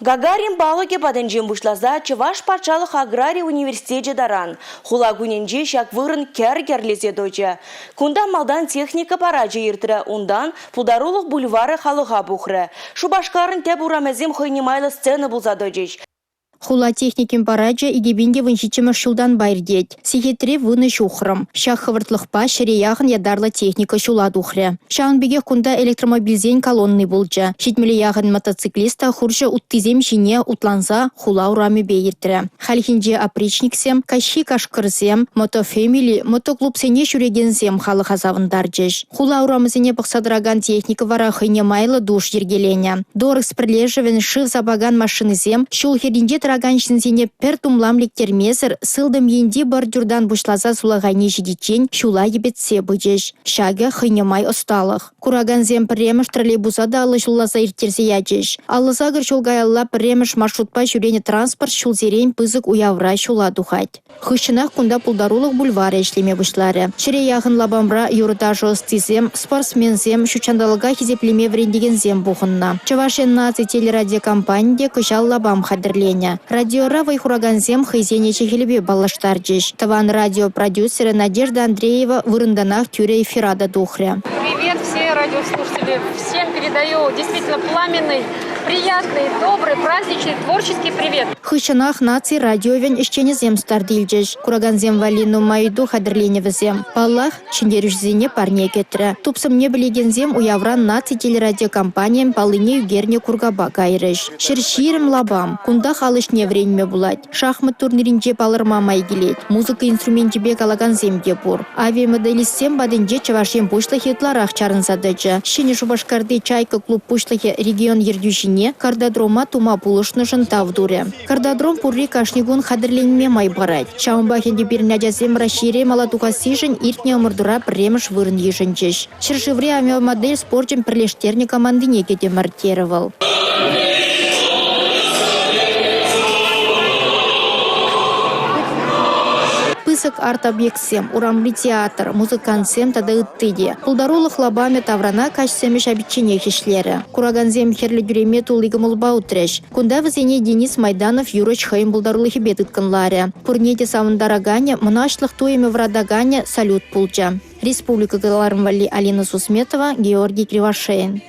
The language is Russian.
Гагарин балыке паденжен бушлаза Чуваш патшалық аграрий университете даран. Хула гуненже шак вырын кер-керлезе дойча. Кунда малдан техника параджи иртірі, ундан пулдарулық бульвары халыға бухры. Шубашкарын тәп урамезем хойнимайлы сцены булза дойчеч. Хула техникин параджа игебинде выншичемі шулдан байрдет. Сихетре выны шухрым. Шах хывыртлықпа шыреяғын ядарлы техника шула духры. Шаунбеге кунда электромобильзен колонны булджа. Шитмелі яғын мотоциклиста хуржа уттизем жине утланза хула урами бейіртірі. Халхинже опричниксем, кащи кашкырзем, мотофемили, мотоклубсене шүрегензем халық азавындарджеш. Хула урамызене бұқсадыраган техника вара хыне майлы душ ергелене. Дорыс прилежевен шыв забаган машинызем, шул херинже раганшинзене пер тумламлик термезір, сылдым енде бордюрдан бушлаза сулагайне жидичен, шула ебетсе быжеш. Шага хыйнемай осталық. Кураганзем премеш троллейбусада алы шуллаза иртерзе ячеш. Аллызагыр шулгаялла премеш маршрутпа жүрене транспорт шулзерен пызык уявра шула духать. Хыщынақ кунда пулдарулық бульвары ешлеме бұшлары. Шыре яғын лабамра юрда жостизем, спортсмензем, шучандалыға хизеплеме врендегензем бұғынна. Чавашен наци телерадиокомпанияде кышал лабам хадырлене. Радиора вайхураганзем хызене чехелебе баллаштар жеш. Таван радиопродюсеры Надежда Андреева вырынданах тюре эфирада духря. Привет все радиослушатели. Всем передаю действительно пламенный, приятный, добрый, праздничный, творческий привет. Хыщынах наци радиовен ищенезем стардильджеш. Кураганзем валину майду хадырленевізем. Паллах чиндерюшзене парне кетрі. Тупсым не білегензем уявран наци телерадиокомпаниям палыне югерне кургаба гайрыш. Шерширым лабам. Кунда халышне вренме булать. Шахмат турниринже палырма майгилет. Музыка инструментебе калаганзем депур. Авиамоделистем бадынже чавашем пушлахи тларах чарынзадычы. Шыне Шубашкарды чайка клуб пушлахи регион ердюшине кардадрома тума пулышнышын тавдуре. Кардадром пурри кашнигун хадырленме май барать. Шаумбахенде bir нәжазем расшире малатука сижен иртне омырдура премеш вырын ешенчеш. Шыршывре авиамодель спортчем прилештерне командыне кете мартировал. Пысык арт-объектсем, урамли театр, музыкантсем тады ыттыде. Пулдарулық лабаме таврана качсемеш обичене хишлері. Кураганзем херлі дүреме тулығымылба утреш. Кунда візене Денис Майданов юроч хайым пулдарулығы бет ыткынларе. Пурнете савындарагане, мұнашлық туеме врадагане салют пулча. Республика Галармвали Алина Сусметова, Георгий Кривошеин.